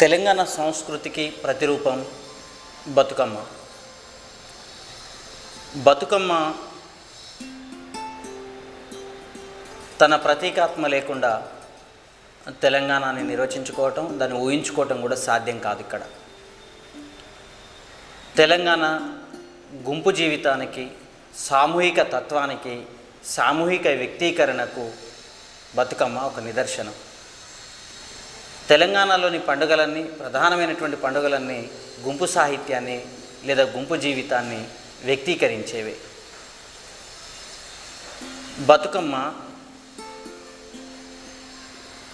తెలంగాణ సంస్కృతికి ప్రతిరూపం బతుకమ్మ. బతుకమ్మ తన ప్రతీకాత్మ లేకుండా తెలంగాణని నిర్వచించుకోవటం, దాన్ని ఊహించుకోవటం కూడా సాధ్యం కాదు. ఇక్కడ తెలంగాణ గుంపు జీవితానికి, సామూహిక తత్వానికి, సామూహిక వ్యక్తీకరణకు బతుకమ్మ ఒక నిదర్శనం. తెలంగాణలోని పండుగలన్నీ, ప్రధానమైనటువంటి పండుగలన్నీ గుంపు సాహిత్యాన్ని లేదా గుంపు జీవితాన్ని వ్యక్తీకరించేవే. బతుకమ్మ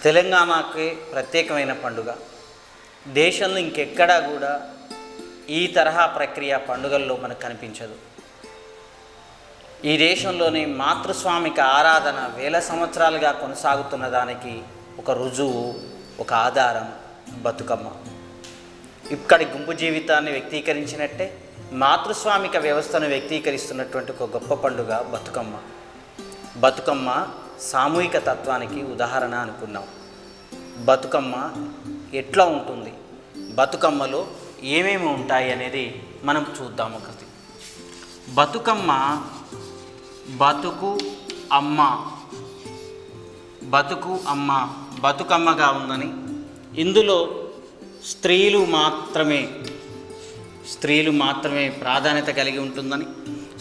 తెలంగాణకి ప్రత్యేకమైన పండుగ. దేశంలో ఇంకెక్కడా కూడా ఈ తరహా ప్రక్రియ పండుగల్లో మనకు కనిపించదు. ఈ దేశంలోని మాతృస్వామిక ఆరాధన వేల సంవత్సరాలుగా కొనసాగుతున్న దానికి ఒక రుజువు, ఒక ఆధారం బతుకమ్మ. ఇక్కడి గుంపు జీవితాన్ని వ్యక్తీకరించినట్టే మాతృస్వామిక వ్యవస్థను వ్యక్తీకరిస్తున్నటువంటి ఒక గొప్ప పండుగ బతుకమ్మ. బతుకమ్మ సామూహిక తత్వానికి ఉదాహరణ అనుకున్నాం. బతుకమ్మ ఎట్లా ఉంటుంది, బతుకమ్మలో ఏమేమి ఉంటాయి అనేది మనం చూద్దాం. ఒకటి బతుకమ్మ, బతుకు అమ్మ, బతుకు అమ్మ బతుకమ్మగా ఉందని, ఇందులో స్త్రీలు మాత్రమే ప్రాధాన్యత కలిగి ఉంటుందని,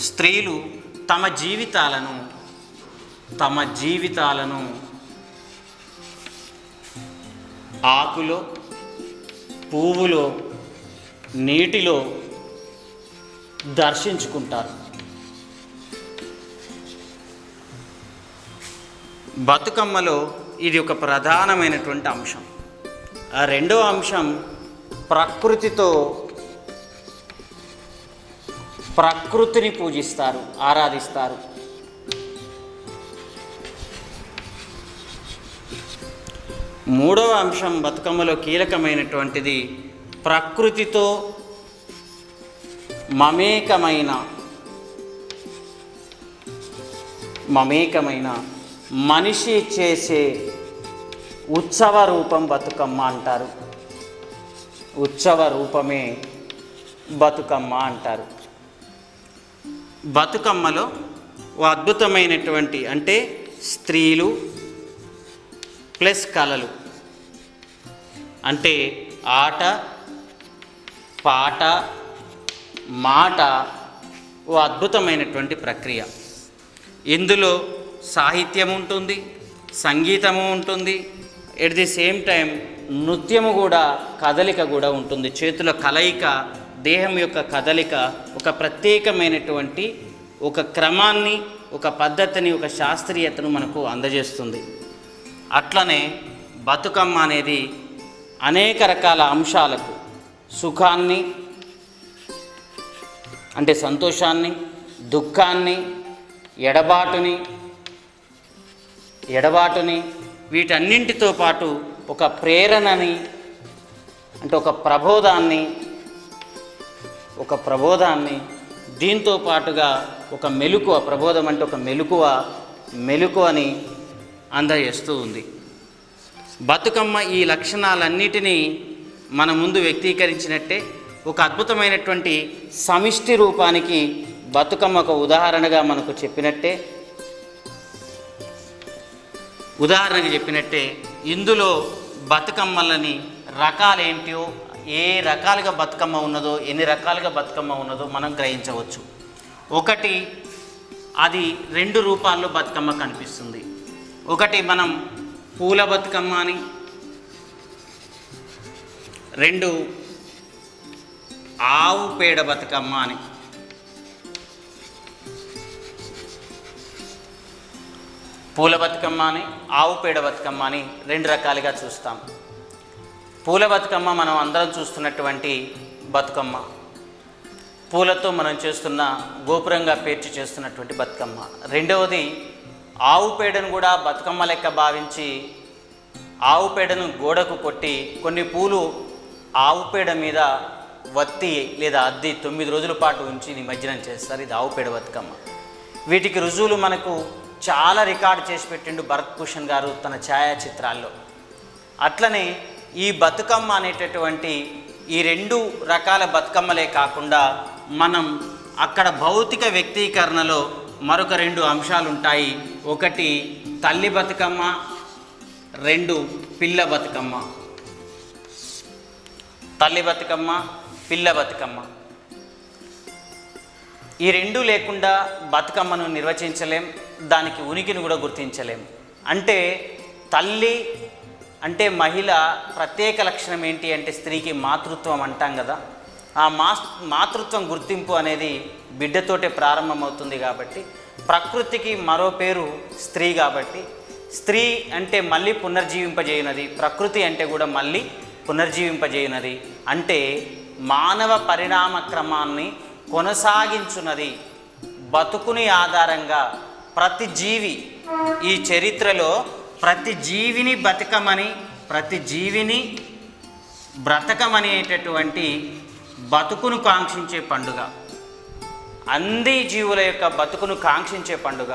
స్త్రీలు తమ జీవితాలను ఆకులో, పువ్వులో, నీటిలో దర్శించుకుంటారు. బతుకమ్మలో ఇది ఒక ప్రధానమైనటువంటి అంశం. ఆ రెండవ అంశం ప్రకృతిని పూజిస్తారు, ఆరాధిస్తారు. మూడవ అంశం బతుకమ్మలో కీలకమైనటువంటిది ప్రకృతితో మమేకమైన మనిషి చేసే ఉత్సవ రూపం బతుకమ్మ అంటారు. ఉత్సవ రూపమే బతుకమ్మ అంటారు. బతుకమ్మలో ఓ అద్భుతమైనటువంటి, అంటే స్త్రీలు ప్లస్ కళలు, అంటే ఆట, పాట, మాట ఓ అద్భుతమైనటువంటి ప్రక్రియ. ఇందులో సాహిత్యం ఉంటుంది, సంగీతము ఉంటుంది, ఎట్ ది సేమ్ టైం నృత్యము కూడా, కదలిక కూడా ఉంటుంది. చేతుల కలయిక, దేహం యొక్క కదలిక ఒక ప్రత్యేకమైనటువంటి ఒక క్రమాన్ని, ఒక పద్ధతిని, ఒక శాస్త్రీయతను మనకు అందజేస్తుంది. అట్లనే బతుకమ్మ అనేది అనేక రకాల అంశాలకు, సుఖాన్ని అంటే సంతోషాన్ని, దుఃఖాన్ని, ఎడబాటుని వీటన్నింటితో పాటు ఒక ప్రేరణని, అంటే ఒక ప్రబోధాన్ని దీంతో పాటుగా ఒక మెలకువ, ప్రబోధం అంటే ఒక మెలకువని అందజేస్తూ ఉంది. బతుకమ్మ ఈ లక్షణాలన్నిటినీ మన ముందు వ్యక్తీకరించినట్టే ఒక అద్భుతమైనటువంటి సమిష్టి రూపానికి బతుకమ్మ ఒక ఉదాహరణగా మనకు చెప్పినట్టే, ఇందులో బతుకమ్మలని రకాలేంటో, ఏ రకాలుగా బతుకమ్మ ఉన్నదో, ఎన్ని రకాలుగా బతుకమ్మ ఉన్నదో మనం గ్రహించవచ్చు. ఒకటి, అది రెండు రూపాల్లో బతుకమ్మ కనిపిస్తుంది. ఒకటి మనం పూల బతుకమ్మ అని, రెండు ఆవు పేడ బతుకమ్మ అని. పూల బతుకమ్మ అని, ఆవు పేడ బతుకమ్మ అని రెండు రకాలుగా చూస్తాం. పూల బతుకమ్మ మనం అందరం చూస్తున్నటువంటి బతుకమ్మ, పూలతో మనం చేస్తున్న గోపురంగా పేర్చి చేస్తున్నటువంటి బతుకమ్మ. రెండవది ఆవు పేడను కూడా బతుకమ్మ లెక్క భావించి, ఆవు పేడను గోడకు కొట్టి కొన్ని పూలు ఆవు పేడ మీద వత్తి లేదా అద్ది 9 రోజుల పాటు ఉంచి నిమజ్జనం చేస్తారు. ఇది ఆవు పేడ బతుకమ్మ. వీటికి రుజువులు మనకు చాలా రికార్డు చేసి పెట్టిండు భరత్ భూషణ్ గారు తన ఛాయాచిత్రాల్లో. అట్లనే ఈ బతుకమ్మ అనేటటువంటి ఈ 2 రకాల బతుకమ్మలే కాకుండా మనం అక్కడ భౌతిక వ్యక్తీకరణలో మరొక 2 అంశాలు ఉంటాయి. ఒకటి తల్లి బతుకమ్మ, 2 పిల్ల బతుకమ్మ. తల్లి బతుకమ్మ, పిల్ల బతుకమ్మ, ఈ 2 లేకుండా బతుకమ్మను నిర్వచించలేం, దానికి ఉనికిని కూడా గుర్తించలేం. అంటే తల్లి అంటే మహిళ ప్రత్యేక లక్షణం ఏంటి అంటే స్త్రీకి మాతృత్వం అంటాం కదా. ఆ మాతృత్వం గుర్తింపు అనేది బిడ్డతోటే ప్రారంభమవుతుంది. కాబట్టి ప్రకృతికి మరో పేరు స్త్రీ. కాబట్టి స్త్రీ అంటే మళ్ళీ పునర్జీవింపజేయునది, ప్రకృతి అంటే కూడా మళ్ళీ పునర్జీవింపజేయునది. అంటే మానవ పరిణామ క్రమాన్ని కొనసాగించున్నది. బతుకుని ఆధారంగా ప్రతి జీవి, ఈ చరిత్రలో ప్రతి జీవిని బతకమని, ప్రతి జీవిని బ్రతకమనేటటువంటి బతుకును కాంక్షించే పండుగ, అన్ని జీవుల యొక్క బతుకును కాంక్షించే పండుగ,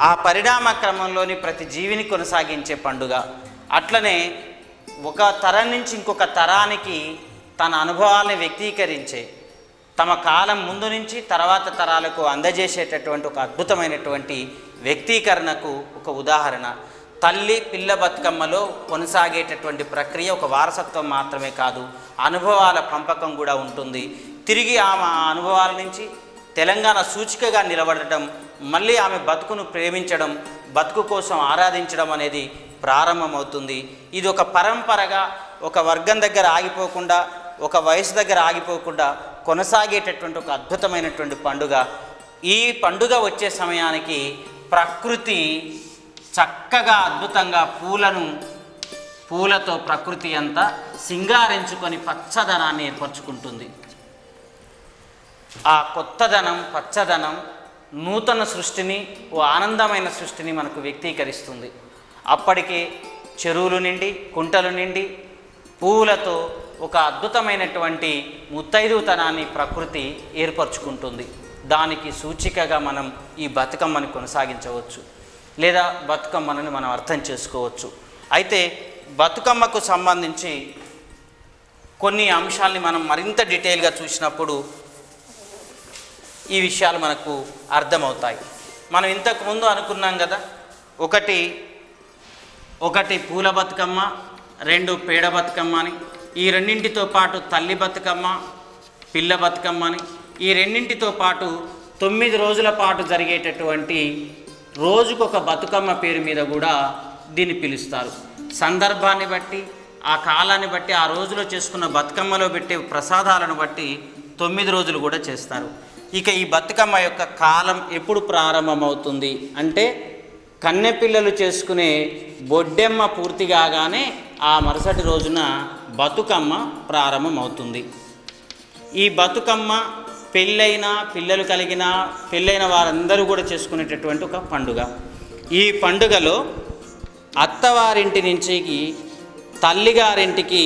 ఆ పరిణామ క్రమంలోని ప్రతి జీవిని కొనసాగించే పండుగ. అట్లనే ఒక తరం నుంచి ఇంకొక తరానికి తన అనుభవాలను వ్యక్తీకరించే, తమ కాలం ముందు నుంచి తర్వాత తరాలకు అందజేసేటటువంటి ఒక అద్భుతమైనటువంటి వ్యక్తీకరణకు ఒక ఉదాహరణ. తల్లి పిల్ల బతుకమ్మలో కొనసాగేటటువంటి ప్రక్రియ ఒక వారసత్వం మాత్రమే కాదు, అనుభవాల పంపకం కూడా ఉంటుంది. తిరిగి ఆమె అనుభవాల నుంచి తెలంగాణ సూచికగా నిలబడటం, మళ్ళీ ఆమె బతుకును ప్రేమించడం, బతుకు కోసం ఆరాధించడం అనేది ప్రారంభమవుతుంది. ఇది ఒక పరంపరగా ఒక వర్గం దగ్గర ఆగిపోకుండా, ఒక వయసు దగ్గర ఆగిపోకుండా కొనసాగేటటువంటి ఒక అద్భుతమైనటువంటి పండుగ. ఈ పండుగ వచ్చే సమయానికి ప్రకృతి చక్కగా అద్భుతంగా పూలతో ప్రకృతి అంతా సింగారించుకొని పచ్చదనాన్ని ఏర్పరచుకుంటుంది. ఆ కొత్తదనం, పచ్చదనం నూతన సృష్టిని, ఓ ఆనందమైన సృష్టిని మనకు వ్యక్తీకరిస్తుంది. అప్పటికే చెరువులు నిండి, కుంటలు నిండి పూలతో ఒక అద్భుతమైనటువంటి ముత్తైదుతనాన్ని ప్రకృతి ఏర్పరచుకుంటుంది. దానికి సూచికగా మనం ఈ బతుకమ్మని కొనసాగించవచ్చు, లేదా బతుకమ్మని మనం అర్థం చేసుకోవచ్చు. అయితే బతుకమ్మకు సంబంధించి కొన్ని అంశాలని మనం మరింత డీటెయిల్గా చూసినప్పుడు ఈ విషయాలు మనకు అర్థమవుతాయి. మనం ఇంతకుముందు అనుకున్నాం కదా, ఒకటి పూల బతుకమ్మ, 2 పేడ బతుకమ్మ అని. ఈ రెండింటితో పాటు తల్లి బతుకమ్మ, పిల్ల బతుకమ్మ అని. ఈ రెండింటితో పాటు 9 రోజుల పాటు జరిగేటటువంటి రోజుకొక బతుకమ్మ పేరు మీద కూడా దీన్ని పిలుస్తారు. సందర్భాన్ని బట్టి, ఆ కాలాన్ని బట్టి, ఆ రోజులో చేసుకున్న బతుకమ్మలో పెట్టే ప్రసాదాలను బట్టి 9 రోజులు కూడా చేస్తారు. ఇక ఈ బతుకమ్మ యొక్క కాలం ఎప్పుడు ప్రారంభమవుతుంది అంటే కన్నెపిల్లలు చేసుకునే బొడ్డెమ్మ పూర్తి కాగానే ఆ మరుసటి రోజున బతుకమ్మ ప్రారంభమవుతుంది. ఈ బతుకమ్మ పెళ్ళైన, పిల్లలు కలిగిన, పెళ్ళైన వారందరూ కూడా చేసుకునేటటువంటి ఒక పండుగ. ఈ పండుగలో అత్తవారింటి నుంచి తల్లిగారింటికి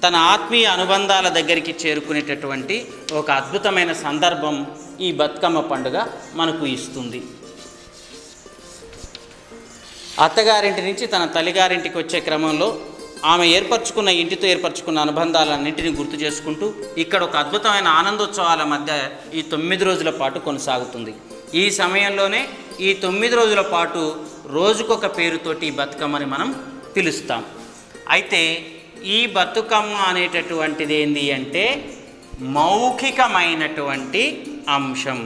తన ఆత్మీయ అనుబంధాల దగ్గరికి చేరుకునేటటువంటి ఒక అద్భుతమైన సందర్భం ఈ బతుకమ్మ పండుగ మనకు ఇస్తుంది. అత్తగారింటి నుంచి తన తల్లిగారింటికి వచ్చే క్రమంలో ఆమె ఏర్పరచుకున్న ఇంటితో ఏర్పరచుకున్న అనుబంధాలన్నింటినీ గుర్తు చేసుకుంటూ ఇక్కడ ఒక అద్భుతమైన ఆనందోత్సవాల మధ్య ఈ 9 రోజుల పాటు కొనసాగుతుంది. ఈ సమయంలోనే ఈ 9 రోజుల పాటు రోజుకొక పేరుతోటి ఈ బతుకమ్మని మనం పిలుస్తాం. అయితే ఈ బతుకమ్మ అనేటటువంటిది ఏంటి అంటే మౌఖికమైనటువంటి అంశం.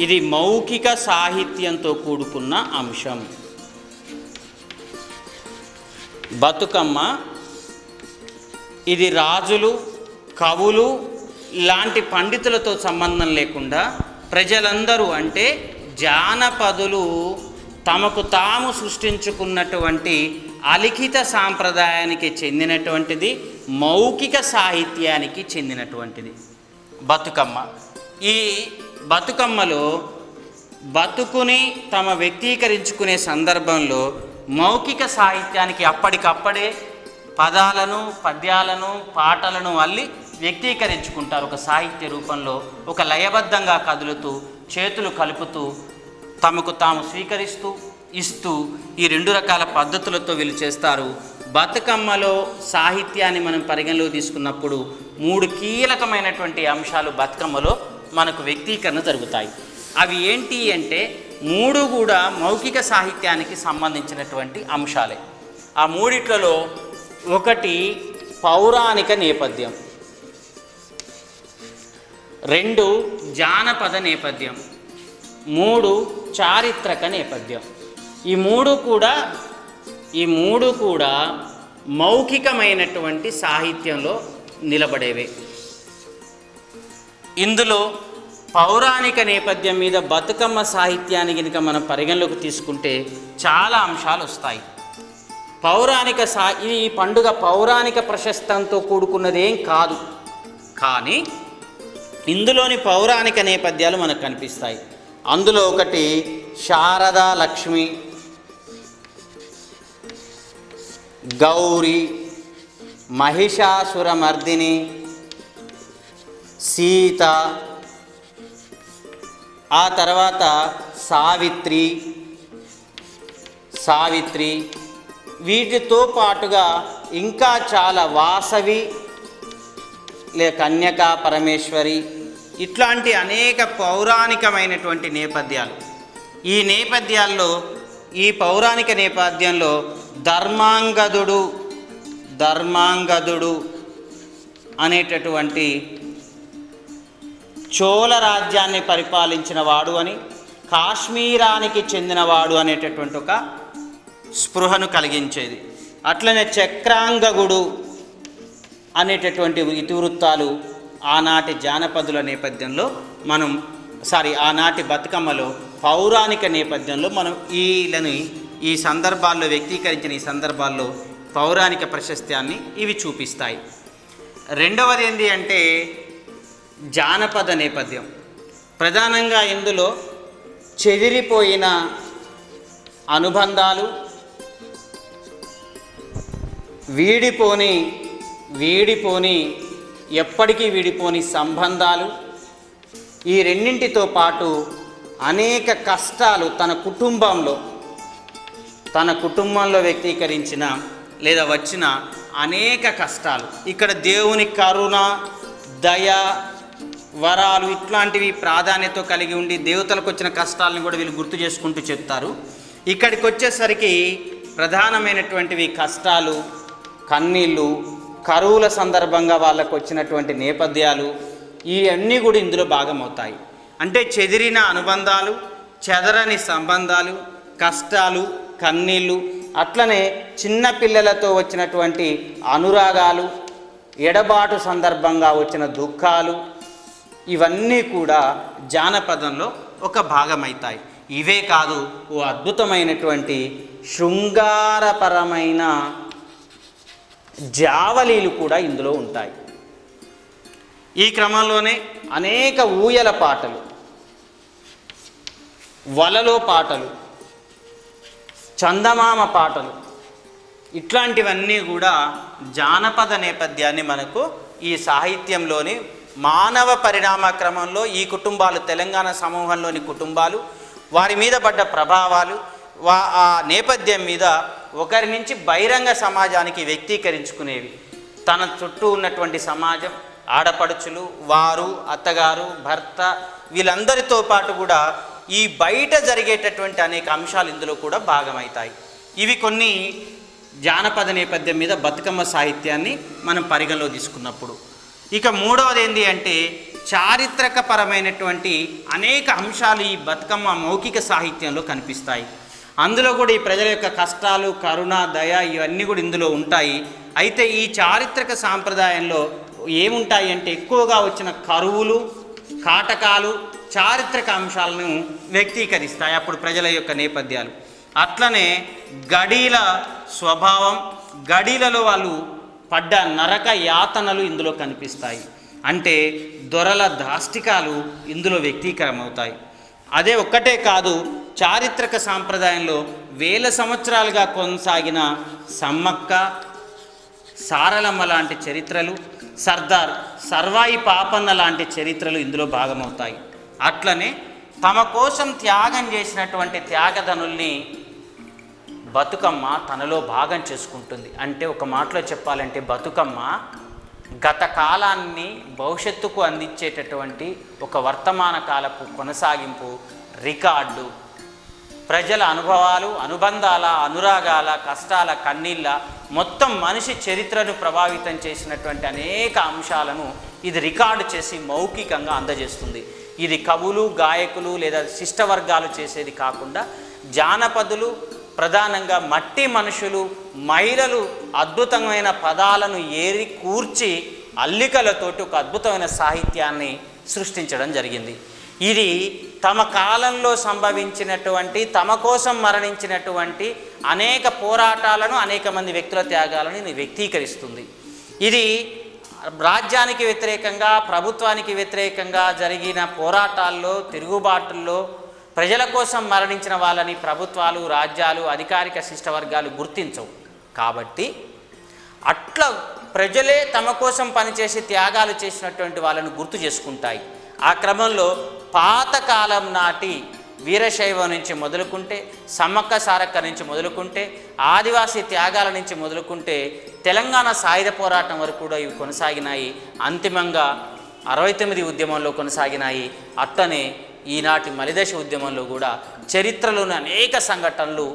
ఇది మౌఖిక సాహిత్యంతో కూడుకున్న అంశం. బతుకమ్మ ఇది రాజులు, కవులు లాంటి పండితులతో సంబంధం లేకుండా ప్రజలందరూ అంటే జానపదులు తమకు తాము సృష్టించుకున్నటువంటి అలిఖిత సాంప్రదాయానికి చెందినటువంటిది, మౌఖిక సాహిత్యానికి చెందినటువంటిది బతుకమ్మ. ఈ బతుకమ్మలో బతుకుని తమ వ్యక్తీకరించుకునే సందర్భంలో మౌఖిక సాహిత్యానికి అప్పటికప్పుడే పదాలను, పద్యాలను, పాటలను అల్లి వ్యక్తీకరించుకుంటారు. ఒక సాహిత్య రూపంలో ఒక లయబద్ధంగా కదులుతూ, చేతులు కలుపుతూ, తమకు తాము స్వీకరిస్తూ, ఇస్తూ ఈ 2 రకాల పద్ధతులతో వీళ్ళు చేస్తారు. బతుకమ్మలో సాహిత్యాన్ని మనం పరిగణలో తీసుకున్నప్పుడు 3 కీలకమైనటువంటి అంశాలు బతుకమ్మలో మనకు వ్యక్తీకరణ జరుగుతాయి. అవి ఏంటి అంటే 3 కూడా మౌఖిక సాహిత్యానికి సంబంధించినటువంటి అంశాలే. ఆ 3 ఒకటి పౌరాణిక నేపథ్యం, 2 జానపద నేపథ్యం, 3 చారిత్రక నేపథ్యం. ఈ మూడు కూడా మౌఖికమైనటువంటి సాహిత్యంలో నిలబడేవే. ఇందులో పౌరాణిక నేపథ్యం మీద బతుకమ్మ సాహిత్యాన్ని కనుక మనం పరిగణలోకి తీసుకుంటే చాలా అంశాలు వస్తాయి. ఈ పండుగ పౌరాణిక ప్రశస్తంతో కూడుకున్నదేం కాదు, కానీ ఇందులోని పౌరాణిక నేపథ్యాలు మనకు కనిపిస్తాయి. అందులో ఒకటి శారదా లక్ష్మి, గౌరీ, మహిషాసురమర్దిని, సీత, ఆ తర్వాత సావిత్రి, వీటితో పాటుగా ఇంకా చాలా వాసవి కన్యకా పరమేశ్వరి, ఇట్లాంటి అనేక పౌరాణికమైనటువంటి నేపథ్యాలు. ఈ పౌరాణిక నేపథ్యంలో ధర్మాంగదుడు అనేటటువంటి చోళ రాజ్యాన్ని పరిపాలించిన వాడు అని, కాశ్మీరానికి చెందినవాడు అనేటటువంటి ఒక స్పృహను కలిగించేది. అట్లనే చక్రాంగగుడు అనేటటువంటి ఇతివృత్తాలు ఆనాటి జానపదుల నేపథ్యంలో ఆనాటి బతుకమ్మలో పౌరాణిక నేపథ్యంలో మనం ఈ సందర్భాల్లో వ్యక్తీకరించిన ఈ సందర్భాల్లో పౌరాణిక ప్రశస్త్యాన్ని ఇవి చూపిస్తాయి. రెండవది ఏంటి అంటే జానపద నేపథ్యం. ప్రధానంగా ఇందులో చెదిరిపోయిన అనుబంధాలు, ఎప్పటికీ వీడిపోని సంబంధాలు, ఈ రెండింటితో పాటు అనేక కష్టాలు తన కుటుంబంలో వ్యక్తీకరించిన లేదా వచ్చిన అనేక కష్టాలు. ఇక్కడ దేవుని కరుణ, దయ, వరాలు ఇట్లాంటివి ప్రాధాన్యత కలిగి ఉండి దేవతలకు వచ్చిన కష్టాలను కూడా వీళ్ళు గుర్తు చేసుకుంటూ చెప్తారు. ఇక్కడికి వచ్చేసరికి ప్రధానమైనటువంటివి కష్టాలు, కన్నీళ్ళు, కరువుల సందర్భంగా వాళ్ళకు వచ్చినటువంటి నేపథ్యాలు, ఇవన్నీ కూడా ఇందులో భాగమవుతాయి. అంటే చెదిరిన అనుబంధాలు, చెదరని సంబంధాలు, కష్టాలు, కన్నీళ్ళు, అట్లనే చిన్న పిల్లలతో వచ్చినటువంటి అనురాగాలు, ఎడబాటు సందర్భంగా వచ్చిన దుఃఖాలు, ఇవన్నీ కూడా జానపదంలో ఒక భాగమవుతాయి. ఇవే కాదు, ఓ అద్భుతమైనటువంటి శృంగారపరమైన జావలీలు కూడా ఇందులో ఉంటాయి. ఈ క్రమంలోనే అనేక ఊయల పాటలు, వలలో పాటలు, చందమామ పాటలు, ఇట్లాంటివన్నీ కూడా జానపద నేపథ్యాన్ని మనకు ఈ సాహిత్యంలోని మానవ పరిణామ క్రమంలో ఈ కుటుంబాలు, తెలంగాణ సమూహంలోని కుటుంబాలు, వారి మీద పడ్డ ప్రభావాలు, ఆ నేపథ్యం మీద ఒకరి నుంచి బహిరంగ సమాజానికి వ్యక్తీకరించుకునేవి. తన చుట్టూ ఉన్నటువంటి సమాజం, ఆడపడుచులు, వారు, అత్తగారు, భర్త, వీళ్ళందరితో పాటు కూడా ఈ బయట జరిగేటటువంటి అనేక అంశాలు ఇందులో కూడా భాగమవుతాయి. ఇవి కొన్ని జానపద నేపథ్యం మీద బతుకమ్మ సాహిత్యాన్ని మనం పరిగణలో తీసుకున్నప్పుడు. ఇక మూడవది ఏంటి అంటే చారిత్రకపరమైనటువంటి అనేక అంశాలు ఈ బతుకమ్మ మౌఖిక సాహిత్యంలో కనిపిస్తాయి. అందులో కూడా ఈ ప్రజల యొక్క కష్టాలు, కరుణ, దయ ఇవన్నీ కూడా ఇందులో ఉంటాయి. అయితే ఈ చారిత్రక సాంప్రదాయంలో ఏముంటాయి అంటే ఎక్కువగా వచ్చిన కరువులు, కాటకాలు చారిత్రక అంశాలను వ్యక్తీకరిస్తాయి అప్పుడు ప్రజల యొక్క నేపథ్యాలు. అట్లనే గడీల స్వభావం, గడీలలో వాళ్ళు పడ్డ నరక యాతనలు ఇందులో కనిపిస్తాయి. అంటే దొరల దాష్టికాలు ఇందులో వ్యక్తీకరమవుతాయి. అదే ఒక్కటే కాదు, చారిత్రక సాంప్రదాయంలో 1000 సంవత్సరాలుగా కొనసాగిన సమ్మక్క, సారలమ్మ లాంటి చరిత్రలు, సర్దార్ సర్వాయి పాపన్న లాంటి చరిత్రలు ఇందులో భాగమవుతాయి. అట్లనే తమ కోసం త్యాగం చేసినటువంటి త్యాగధనుల్ని బతుకమ్మ తనలో భాగం చేసుకుంటుంది. అంటే ఒక మాటలో చెప్పాలంటే బతుకమ్మ గత కాలాన్ని భవిష్యత్తుకు అందించేటటువంటి ఒక వర్తమాన కాలపు కొనసాగింపు, రికార్డు. ప్రజల అనుభవాలు, అనుబంధాల, అనురాగాల, కష్టాల, కన్నీళ్ళ, మొత్తం మనిషి చరిత్రను ప్రభావితం చేసినటువంటి అనేక అంశాలను ఇది రికార్డు చేసి మౌఖికంగా అందజేస్తుంది. ఇది కవులు, గాయకులు లేదా శిష్టవర్గాలు చేసేది కాకుండా జానపదులు, ప్రధానంగా మట్టి మనుషులు, మహిళలు అద్భుతమైన పదాలను ఏరి కూర్చి అల్లికలతోటి ఒక అద్భుతమైన సాహిత్యాన్ని సృష్టించడం జరిగింది. ఇది తమ కాలంలో సంభవించినటువంటి, తమ కోసం మరణించినటువంటి అనేక పోరాటాలను, అనేక మంది వ్యక్తుల త్యాగాలను ఇది వ్యక్తీకరిస్తుంది. ఇది రాజ్యానికి వ్యతిరేకంగా, ప్రభుత్వానికి వ్యతిరేకంగా జరిగిన పోరాటాల్లో, తిరుగుబాటుల్లో ప్రజల కోసం మరణించిన వాళ్ళని ప్రభుత్వాలు, రాజ్యాలు, అధికారిక శిష్టవర్గాలు గుర్తించవు. కాబట్టి అట్లా ప్రజలే తమ కోసం పనిచేసి త్యాగాలు చేసినటువంటి వాళ్ళను గుర్తు చేసుకుంటాయి. ఆ క్రమంలో పాతకాలం నాటి వీరశైవం నుంచి మొదలుకుంటే, సమ్మక్క సారక్క నుంచి మొదలుకుంటే, ఆదివాసీ త్యాగాల నుంచి మొదలుకుంటే తెలంగాణ సాయుధ పోరాటం వరకు కూడా ఇవి కొనసాగినాయి. అంతిమంగా 69 ఉద్యమంలో కొనసాగినాయి. అట్లనే ఈనాటి మలిదశ ఉద్యమంలో కూడా చరిత్రలోని అనేక సంఘటనలు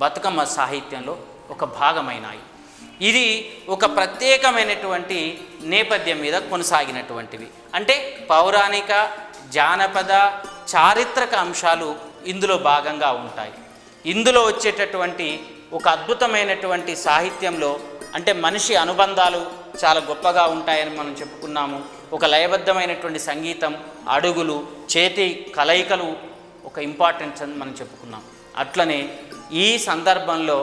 బతుకమ్మ సాహిత్యంలో ఒక భాగమైనాయి. ఇది ఒక ప్రత్యేకమైనటువంటి నేపథ్యం మీద కొనసాగినటువంటివి. అంటే పౌరాణిక, జానపద, చారిత్రక అంశాలు ఇందులో భాగంగా ఉంటాయి. ఇందులో వచ్చేటటువంటి ఒక అద్భుతమైనటువంటి సాహిత్యంలో అంటే మనిషి అనుబంధాలు చాలా గొప్పగా ఉంటాయని మనం చెప్పుకున్నాము. ఒక లయబద్ధమైనటువంటి సంగీతం, అడుగులు, చేతి కలయికలు ఒక ఇంపార్టెన్స్ అని మనం చెప్పుకున్నాం. అట్లనే ఈ సందర్భంలో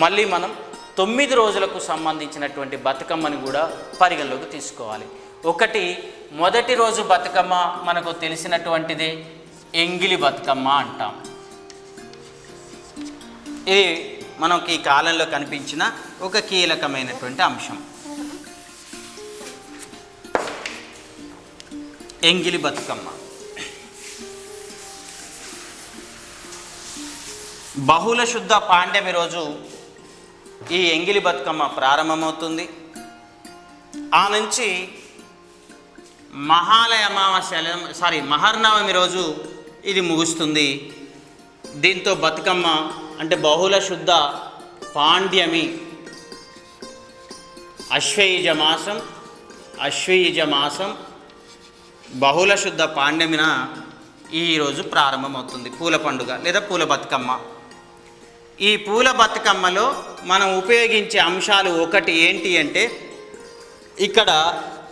మళ్ళీ మనం 9 రోజులకు సంబంధించినటువంటి బతుకమ్మని కూడా పరిగణలోకి తీసుకోవాలి. ఒకటి, మొదటి రోజు బతుకమ్మ మనకు తెలిసినటువంటిది ఎంగిలి బతుకమ్మ అంటాం. ఇది మనకి ఈ కాలంలో కనిపించిన ఒక కీలకమైనటువంటి అంశం. ఎంగిలి బతుకమ్మ బహుళ శుద్ధ పాండ్యమి రోజు ఈ ఎంగిలి బతుకమ్మ ప్రారంభమవుతుంది. ఆ నుంచి మహర్నవమి రోజు ఇది ముగుస్తుంది. దీంతో బతుకమ్మ అంటే బహుళ శుద్ధ పాండ్యమి, అశ్వయుజ మాసం బహుళ శుద్ధ పాండ్యమిన ఈరోజు ప్రారంభమవుతుంది పూల పండుగ లేదా పూల బతుకమ్మ. ఈ పూల బతుకమ్మలో మనం ఉపయోగించే అంశాలు ఒకటి ఏంటి అంటే, ఇక్కడ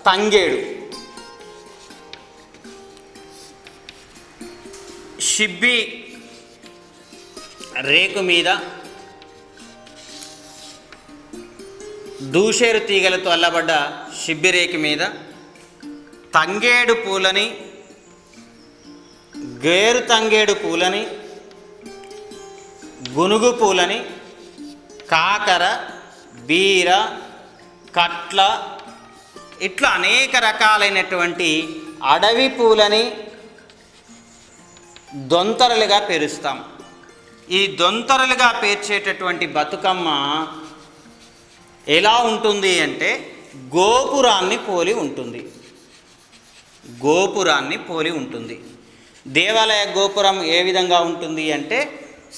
తంగేడు, షిబ్బి రేకు మీద దూషేరు తీగలతో అల్లబడ్డ షిబ్బి రేకు మీద తంగేడు పూలని, గేరు తంగేడు పూలని, గునుగు పూలని, కాకర, బీర, కట్ల ఇట్లా అనేక రకాలైనటువంటి అడవి పూలని దొంతరలుగా పేరుస్తాం. ఈ దొంతరలుగా పేర్చేటటువంటి బతుకమ్మ ఎలా ఉంటుంది అంటే గోపురాన్ని పోలి ఉంటుంది. దేవాలయ గోపురం ఏ విధంగా ఉంటుంది అంటే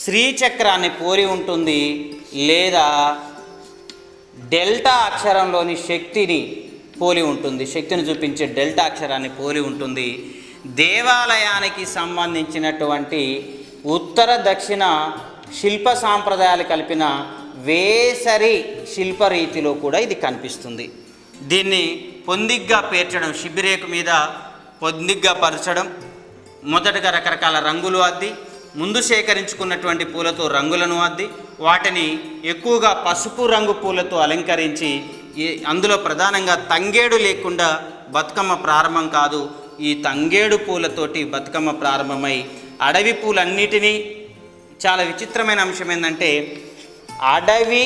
శ్రీచక్రాన్ని పోలి ఉంటుంది, లేదా డెల్టా అక్షరంలోని శక్తిని పోలి ఉంటుంది. శక్తిని చూపించే డెల్టా అక్షరాన్ని పోలి ఉంటుంది. దేవాలయానికి సంబంధించినటువంటి ఉత్తర దక్షిణ శిల్ప సాంప్రదాయాలు కలిపిన వేసరి శిల్పరీతిలో కూడా ఇది కనిపిస్తుంది. దీన్ని పొందిగ్గా పేర్చడం, శిబిరేకు మీద పొందిగ్గా పరచడం, మొదటగా రకరకాల రంగులు అద్ది, ముందు సేకరించుకున్నటువంటి పూలతో రంగులను అద్ది, వాటిని ఎక్కువగా పసుపు రంగు పూలతో అలంకరించి, అందులో ప్రధానంగా తంగేడు లేకుండా బతుకమ్మ ప్రారంభం కాదు. ఈ తంగేడు పూలతోటి బతుకమ్మ ప్రారంభమై అడవి పూలన్నిటినీ, చాలా విచిత్రమైన అంశం ఏంటంటే అడవి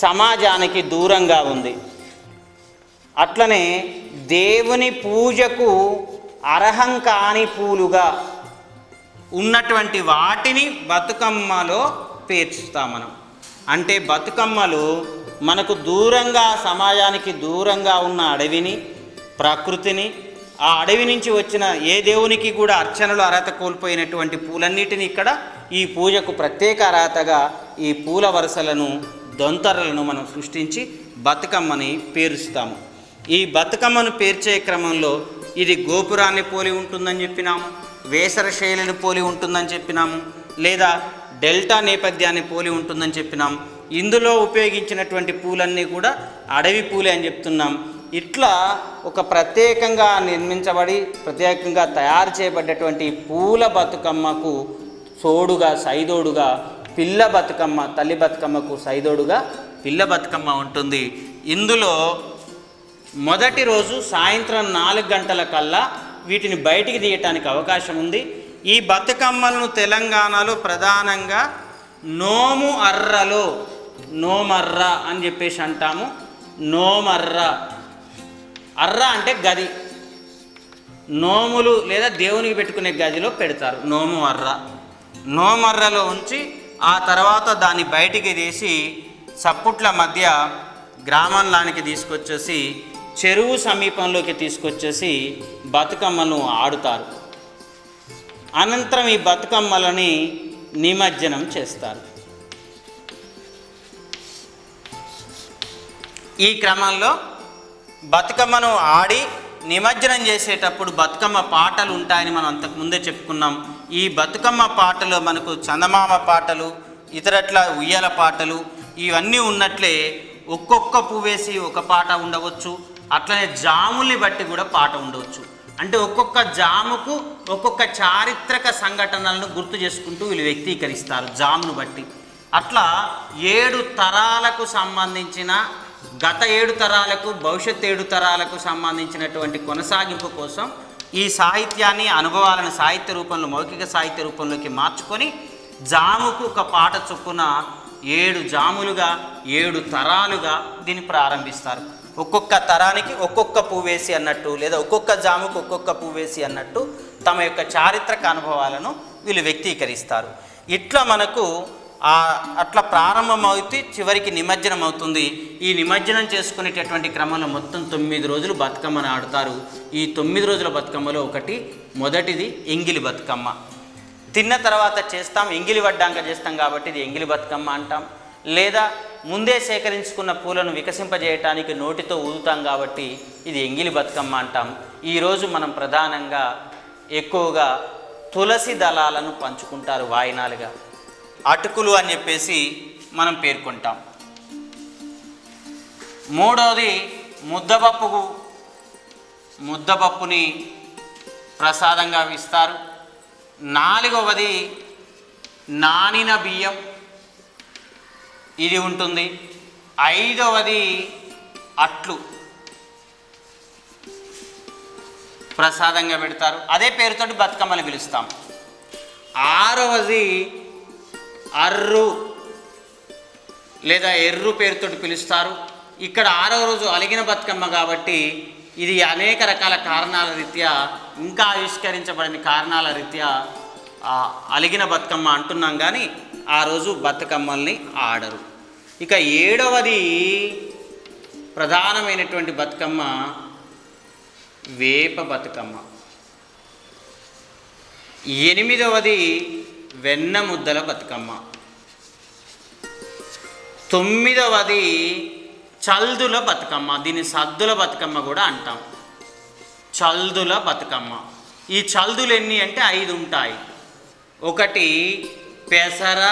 సమాజానికి దూరంగా ఉంది. అట్లనే దేవుని పూజకు అర్హం కాని పూలుగా ఉన్నటువంటి వాటిని బతుకమ్మలో పేర్చుతాం మనం. అంటే బతుకమ్మలు మనకు దూరంగా, సమాజానికి దూరంగా ఉన్న అడవిని, ప్రకృతిని, ఆ అడవి నుంచి వచ్చిన ఏ దేవునికి కూడా అర్చనలు అర్హత కోల్పోయినటువంటి పూలన్నిటిని ఇక్కడ ఈ పూజకు ప్రత్యేక అర్హతగా ఈ పూల వరుసలను, దొంతరలను మనం సృష్టించి బతుకమ్మని పేరుస్తాము. ఈ బతుకమ్మను పేర్చే క్రమంలో ఇది గోపురాన్ని పోలి ఉంటుందని చెప్పినాము, వేసర శైలిని పోలి ఉంటుందని చెప్పినాము, లేదా డెల్టా నేపథ్యాన్ని పోలి ఉంటుందని చెప్పినాం. ఇందులో ఉపయోగించినటువంటి పూలన్నీ కూడా అడవి పూలే అని చెప్తున్నాం. ఇట్లా ఒక ప్రత్యేకంగా నిర్మించబడి ప్రత్యేకంగా తయారు చేయబడ్డటువంటి పూల బతుకమ్మకు తోడుగా, సైదోడుగా పిల్ల బతుకమ్మ, తల్లి బతుకమ్మకు సైదోడుగా పిల్ల బతుకమ్మ ఉంటుంది. ఇందులో మొదటి రోజు సాయంత్రం 4 గంటల కల్లా వీటిని బయటికి తీయటానికి అవకాశం ఉంది. ఈ బతుకమ్మలను తెలంగాణలో ప్రధానంగా నోమర్ర అని చెప్పేసి అంటాము. నోమర్ర, అర్ర అంటే గది, నోములు లేదా దేవునికి పెట్టుకునే గదిలో పెడతారు. నోమర్రలో ఉంచి ఆ తర్వాత దాన్ని బయటికి తీసి సప్పుట్ల మధ్య గ్రామంలానికి తీసుకొచ్చేసి చెరువు సమీపంలోకి తీసుకొచ్చేసి బతుకమ్మను ఆడుతారు. అనంతరం ఈ బతుకమ్మలని నిమజ్జనం చేస్తారు. ఈ క్రమంలో బతుకమ్మను ఆడి నిమజ్జనం చేసేటప్పుడు బతుకమ్మ పాటలు ఉంటాయని మనం అంతకుముందే చెప్పుకున్నాం. ఈ బతుకమ్మ పాటలో మనకు చందమామ పాటలు, ఇతరట్ల ఉయ్యాల పాటలు ఇవన్నీ ఉన్నట్లే ఒక్కొక్క పువ్వేసి ఒక పాట ఉండవచ్చు. అట్లనే జాముల్ని బట్టి కూడా పాట ఉండవచ్చు. అంటే ఒక్కొక్క జాముకు ఒక్కొక్క చారిత్రక సంఘటనలను గుర్తు చేసుకుంటూ వీళ్ళు వ్యక్తీకరిస్తారు జామును బట్టి. అట్లా 7 తరాలకు సంబంధించిన, గత 7 తరాలకు, భవిష్యత్ 7 తరాలకు సంబంధించినటువంటి కొనసాగింపు కోసం ఈ సాహిత్యాన్ని, అనుభవాలను సాహిత్య రూపంలో, మౌఖిక సాహిత్య రూపంలోకి మార్చుకొని జాముకు ఒక పాట చొప్పున 7 జాములుగా 7 తరాలుగా దీన్ని ప్రారంభిస్తారు. ఒక్కొక్క తరానికి ఒక్కొక్క పువ్వేసి అన్నట్టు, లేదా ఒక్కొక్క జాముకు ఒక్కొక్క పువ్వేసి అన్నట్టు తమ యొక్క చారిత్రక అనుభవాలను వీళ్ళు వ్యక్తీకరిస్తారు. ఇట్లా మనకు అట్లా ప్రారంభమవుతూ చివరికి నిమజ్జనం అవుతుంది. ఈ నిమజ్జనం చేసుకునేటటువంటి క్రమంలో మొత్తం 9 రోజులు బతుకమ్మను ఆడతారు. ఈ 9 రోజుల బతుకమ్మలో మొదటిది ఎంగిలి బతుకమ్మ. తిన్న తర్వాత చేస్తాం, ఎంగిలి వడ్డాంక చేస్తాం కాబట్టి ఇది ఎంగిలి బతుకమ్మ అంటాం. లేదా ముందే సేకరించుకున్న పూలను వికసింపజేయటానికి నోటితో ఊదుతాం కాబట్టి ఇది ఎంగిలి బతుకమ్మ అంటాం. ఈరోజు మనం ప్రధానంగా ఎక్కువగా తులసి దళాలను పంచుకుంటారు వాయినాలుగా, అటుకులు అని చెప్పేసి మనం పేర్కొంటాం. మూడవది ముద్దపప్పుని ప్రసాదంగా ఇస్తారు. 4వది నానిన బియ్యం, ఇది ఉంటుంది. 5వది అట్లు ప్రసాదంగా పెడతారు. అదే పేరుతోటి బతుకమ్మని పిలుస్తాం. 6వది అర్రు లేదా ఎర్రు పేరుతోటి పిలుస్తారు. ఇక్కడ 6వ రోజు అలిగిన బతుకమ్మ కాబట్టి ఇది అనేక రకాల కారణాల రీత్యా, ఇంకా ఆవిష్కరించబడిన కారణాల రీత్యా అలిగిన బతుకమ్మ అంటున్నాం, కానీ ఆ రోజు బతుకమ్మల్ని ఆడరు. ఇక 7వది ప్రధానమైనటువంటి బతుకమ్మ వేప బతుకమ్మ. 8వది వెన్న ముద్దల బతుకమ్మ. 9వది చల్దుల బతుకమ్మ. దీన్ని సద్దుల బతుకమ్మ కూడా అంటాం. చల్దుల బతుకమ్మ. ఈ చల్దులు ఎన్ని అంటే 5 ఉంటాయి. 1 పెసర,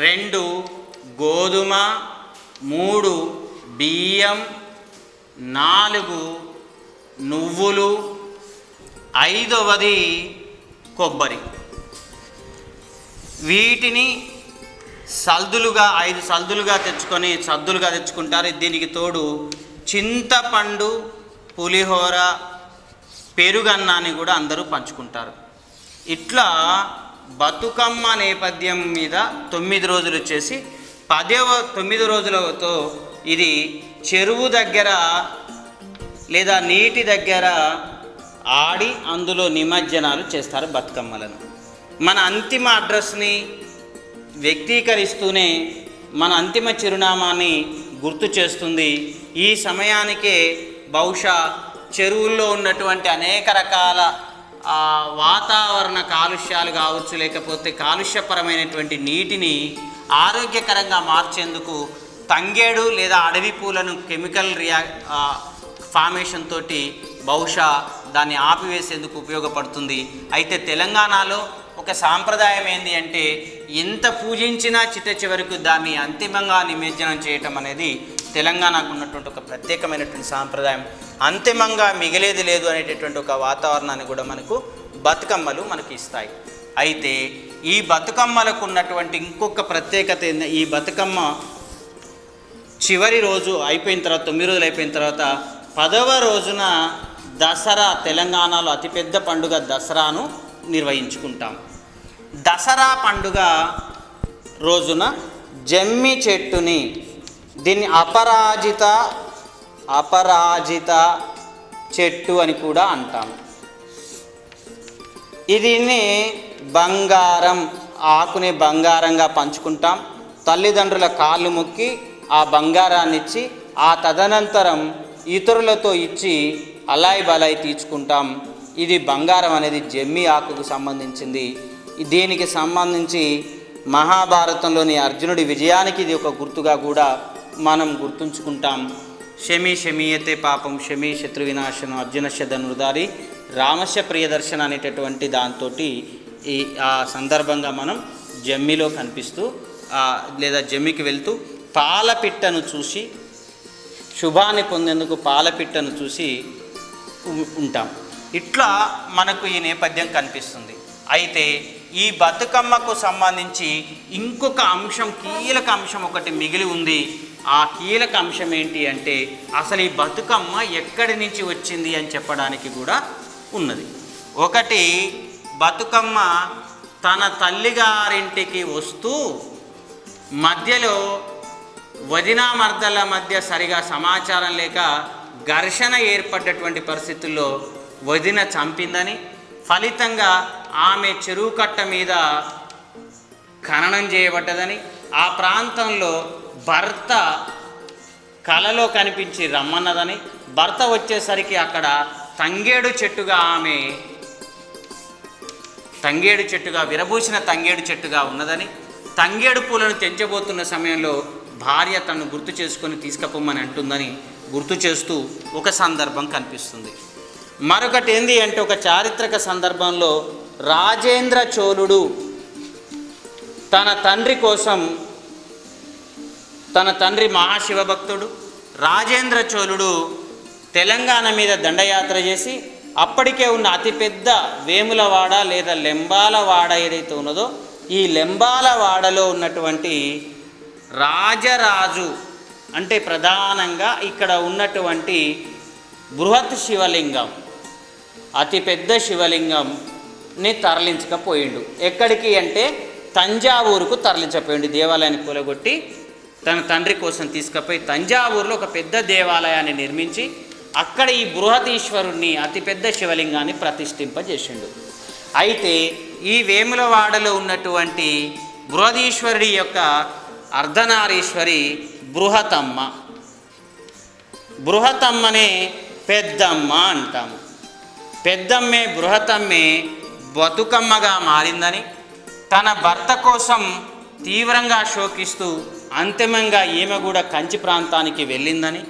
2 గోధుమ, 3 బియ్యం, 4 నువ్వులు, 5వది కొబ్బరి. వీటిని సద్దులుగా 5 సద్దులుగా తెచ్చుకుంటారు. దీనికి తోడు చింతపండు, పులిహోర, పెరుగన్నాన్ని కూడా అందరూ పంచుకుంటారు. ఇట్లా బతుకమ్మ నేపథ్యం మీద 9 రోజులు వచ్చేసి 9 రోజులతో ఇది చెరువు దగ్గర లేదా నీటి దగ్గర ఆడి అందులో నిమజ్జనాలు చేస్తారు బతుకమ్మలను. మన అంతిమ అడ్రస్ని వ్యక్తీకరిస్తూనే మన అంతిమ చిరునామాని గుర్తు చేస్తుంది. ఈ సమయానికే బహుశా చెరువుల్లో ఉన్నటువంటి అనేక రకాల వాతావరణ కాలుష్యాలు కావచ్చు, లేకపోతే కాలుష్యపరమైనటువంటి నీటిని ఆరోగ్యకరంగా మార్చేందుకు తంగేడు లేదా అడవి పూలను కెమికల్ ఫార్మేషన్ తోటి బహుశా దాన్ని ఆపివేసేందుకు ఉపయోగపడుతుంది. అయితే తెలంగాణలో ఒక సాంప్రదాయం ఏంటి అంటే, ఎంత పూజించినా చిట్ట చివరకు దాన్ని అంతిమంగా నిమజ్జనం చేయటం అనేది తెలంగాణకు ఉన్నటువంటి ఒక ప్రత్యేకమైనటువంటి సాంప్రదాయం. అంతిమంగా మిగిలేది లేదు అనేటటువంటి ఒక వాతావరణాన్ని కూడా మనకు బతుకమ్మలు మనకి ఇస్తాయి. అయితే ఈ బతుకమ్మలకు ఉన్నటువంటి ఇంకొక ప్రత్యేకత ఏంది, ఈ బతుకమ్మ చివరి రోజు అయిపోయిన తర్వాత 9 రోజులు అయిపోయిన తర్వాత 10వ రోజున దసరా, తెలంగాణలో అతిపెద్ద పండుగ దసరాను నిర్వహించుకుంటాం. దసరా పండుగ రోజున జమ్మి చెట్టుని, దీన్ని అపరాజిత చెట్టు అని కూడా అంటాం. దీన్ని బంగారం, ఆకుని బంగారంగా పంచుకుంటాం. తల్లిదండ్రుల కాళ్ళు మొక్కి ఆ బంగారాన్ని ఇచ్చి ఆ తదనంతరం ఇతరులతో ఇచ్చి అలాయి బలాయి తీర్చుకుంటాం. ఇది బంగారం అనేది జమ్మి ఆకుకు సంబంధించింది. దీనికి సంబంధించి మహాభారతంలోని అర్జునుడి విజయానికి ఇది ఒక గుర్తుగా కూడా మనం గుర్తుంచుకుంటాం. శమి శమీయతే పాపం శమి శత్రు వినాశనం అర్జునస్య ధనుర్ధారి రామస్య ప్రియదర్శన అనేటటువంటి దాంతో ఆ సందర్భంగా మనం జమ్మిలో కనిపిస్తూ లేదా జమ్మికి వెళ్తూ పాలపిట్టను చూసి శుభాన్ని పొందేందుకు పాలపిట్టను చూసి ఉంటాం. ఇట్లా మనకు ఈ నేపథ్యం కనిపిస్తుంది. అయితే ఈ బతుకమ్మకు సంబంధించి ఇంకొక అంశం, కీలక అంశం ఒకటి మిగిలి ఉంది. ఆ కీలక అంశం ఏంటి అంటే, అసలు ఈ బతుకమ్మ ఎక్కడి నుంచి వచ్చింది అని చెప్పడానికి కూడా ఉన్నది. ఒకటి, బతుకమ్మ తన తల్లిగారింటికి వస్తూ మధ్యలో వదినామర్దల మధ్య సరిగా సమాచారం లేక ఘర్షణ ఏర్పడ్డటువంటి పరిస్థితుల్లో వదిన చంపిందని, ఫలితంగా ఆమె చెరువు కట్ట మీద ఖననం చేయబడ్డదని, ఆ ప్రాంతంలో భర్త కలలో కనిపించి రమ్మన్నదని, భర్త వచ్చేసరికి అక్కడ తంగేడు చెట్టుగా విరబూసిన తంగేడు చెట్టుగా ఉన్నదని, తంగేడు పూలను తెంచబోతున్న సమయంలో భార్య తను గుర్తు చేసుకొని తీసుకుపోమని అంటుందని గుర్తు చేస్తూ ఒక సందర్భం కనిపిస్తుంది. మరొకటి ఏంది అంటే, ఒక చారిత్రక సందర్భంలో రాజేంద్ర చోళుడు తన తండ్రి కోసం, తన తండ్రి మహాశివభక్తుడు రాజేంద్ర చోళుడు తెలంగాణ మీద దండయాత్ర చేసి అప్పటికే ఉన్న అతిపెద్ద వేములవాడ లేదా లెంబాలవాడ ఏదైతే ఉన్నదో, ఈ లెంబాలవాడలో ఉన్నటువంటి రాజరాజు అంటే ప్రధానంగా ఇక్కడ ఉన్నటువంటి బృహత్ శివలింగం, అతిపెద్ద శివలింగంని తరలించకపోయిండు. ఎక్కడికి అంటే తంజావూరుకు తరలించపోయిండు. దేవాలయాన్ని కూలగొట్టి తన తండ్రి కోసం తీసుకుపోయి తంజావూరులో ఒక పెద్ద దేవాలయాన్ని నిర్మించి అక్కడ ఈ బృహదీశ్వరుణ్ణి, అతిపెద్ద శివలింగాన్ని ప్రతిష్ఠింపజేసిండు. అయితే ఈ వేములవాడలో ఉన్నటువంటి బృహదీశ్వరుడి యొక్క అర్ధనారీశ్వరి బృహతమ్మ, బృహతమ్మనే పెద్దమ్మ అంటాము. పెద్దమ్మే బృహతమ్మే బతుకమ్మగా మారిందని, తన భర్త కోసం తీవ్రంగా శోకిస్తూ అంతిమంగా ఈమె కూడా కంచి ప్రాంతానికి వెళ్ళిందని,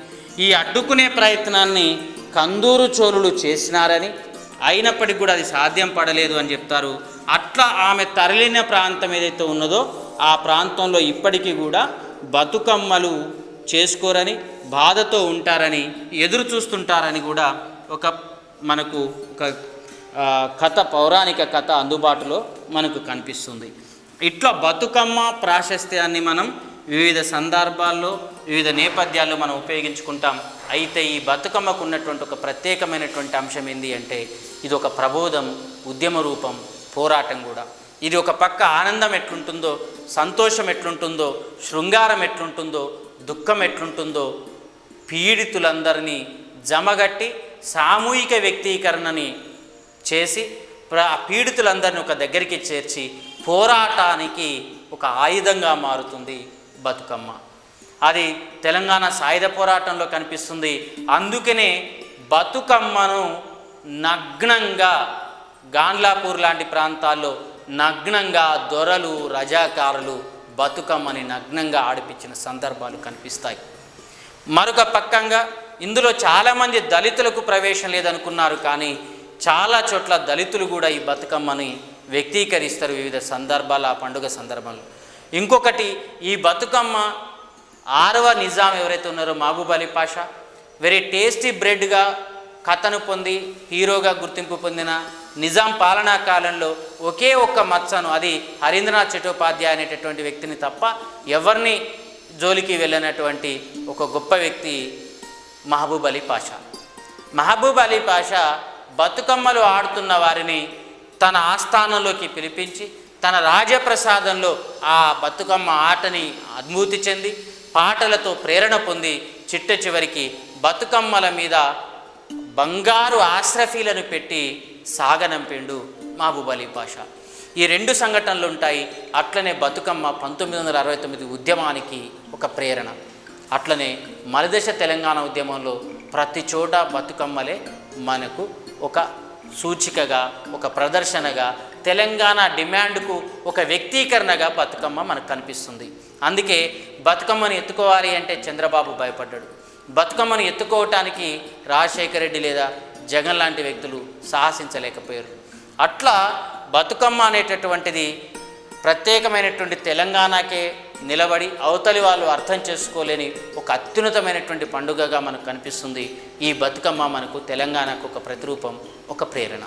ఈ అడ్డుకునే ప్రయత్నాన్ని కందూరు చోళులు చేసినారని, అయినప్పటికీ కూడా అది సాధ్యం పడలేదు అని చెప్తారు. అట్లా ఆమె తరలిన ప్రాంతం ఏదైతే ఉన్నదో ఆ ప్రాంతంలో ఇప్పటికీ కూడా బతుకమ్మలు చేసుకోరని, బాధతో ఉంటారని, ఎదురు చూస్తుంటారని కూడా మనకు ఒక కథ, పౌరాణిక కథ అందుబాటులో మనకు కనిపిస్తుంది. ఇట్లా బతుకమ్మ ప్రాశస్త్యాన్ని మనం వివిధ సందర్భాల్లో, వివిధ నేపథ్యాల్లో మనం ఉపయోగించుకుంటాం. అయితే ఈ బతుకమ్మకు ఉన్నటువంటి ఒక ప్రత్యేకమైనటువంటి అంశం ఏంటి అంటే, ఇది ఒక ప్రబోధం, ఉద్యమ రూపం, పోరాటం కూడా. ఇది ఒక పక్క ఆనందం ఎట్లుంటుందో, సంతోషం ఎట్లుంటుందో, శృంగారం ఎట్లుంటుందో, దుఃఖం ఎట్లుంటుందో, పీడితులందరినీ జమగట్టి సామూహిక వ్యక్తీకరణని చేసి పీడితులందరినీ ఒక దగ్గరికి చేర్చి పోరాటానికి ఒక ఆయుధంగా మారుతుంది బతుకమ్మ. అది తెలంగాణ సాయుధ పోరాటంలో కనిపిస్తుంది. అందుకనే బతుకమ్మను నగ్నంగా గాండ్లాపూర్ లాంటి ప్రాంతాల్లో నగ్నంగా దొరలు రజాకారులు బతుకమ్మని నగ్నంగా ఆడిపించిన సందర్భాలు కనిపిస్తాయి. మరొక పక్కంగా ఇందులో చాలామంది దళితులకు ప్రవేశం లేదనుకున్నారు, కానీ చాలా చోట్ల దళితులు కూడా ఈ బతుకమ్మని వ్యక్తీకరిస్తారు వివిధ సందర్భాలు, ఆ పండుగ సందర్భంలో. ఇంకొకటి, ఈ బతుకమ్మ 6వ నిజాం ఎవరైతే ఉన్నారో మహబూబ్ అలీ పాషా వెరీ టేస్టీ బ్రెడ్గా కథను పొంది హీరోగా గుర్తింపు పొందిన నిజాం పాలనా కాలంలో ఒకే ఒక్క మచ్చను, అది హరీంద్రనాథ్ చటోపాధ్యాయ అనేటటువంటి వ్యక్తిని తప్ప ఎవరిని జోలికి వెళ్ళినటువంటి ఒక గొప్ప వ్యక్తి మహబూబ్ అలీ పాషా. మహబూబ్ అలీ పాషా బతుకమ్మలు ఆడుతున్న వారిని తన ఆస్థానంలోకి పిలిపించి తన రాజప్రసాదంలో ఆ బతుకమ్మ ఆటని అనుభూతి చెంది పాటలతో ప్రేరణ పొంది చిట్ట చివరికి బతుకమ్మల మీద బంగారు ఆశ్రఫీలను పెట్టి సాగనంపిండు మహబూబ్ అలీ పాషా. ఈ 2 సంఘటనలు ఉంటాయి. అట్లనే బతుకమ్మ 1969 ఉద్యమానికి ఒక ప్రేరణ. అట్లనే మలిదశ తెలంగాణ ఉద్యమంలో ప్రతి చోట బతుకమ్మలే మనకు ఒక సూచికగా, ఒక ప్రదర్శనగా, తెలంగాణ డిమాండ్కు ఒక వ్యక్తీకరణగా బతుకమ్మ మనకు కనిపిస్తుంది. అందుకే బతుకమ్మను ఎత్తుకోవాలి అంటే చంద్రబాబు భయపడ్డాడు. బతుకమ్మను ఎత్తుకోవటానికి రాజశేఖర రెడ్డి లేదా జగన్ లాంటి వ్యక్తులు సాహసించలేకపోయారు. అట్లా బతుకమ్మ అనేటటువంటిది ప్రత్యేకమైనటువంటి తెలంగాణకే నిలబడి అవతలి వాళ్ళు అర్థం చేసుకోలేని ఒక అత్యున్నతమైనటువంటి పండుగగా మనకు కనిపిస్తుంది. ఈ బతుకమ్మ మనకు తెలంగాణకు ఒక ప్రతిరూపం, ఒక ప్రేరణ.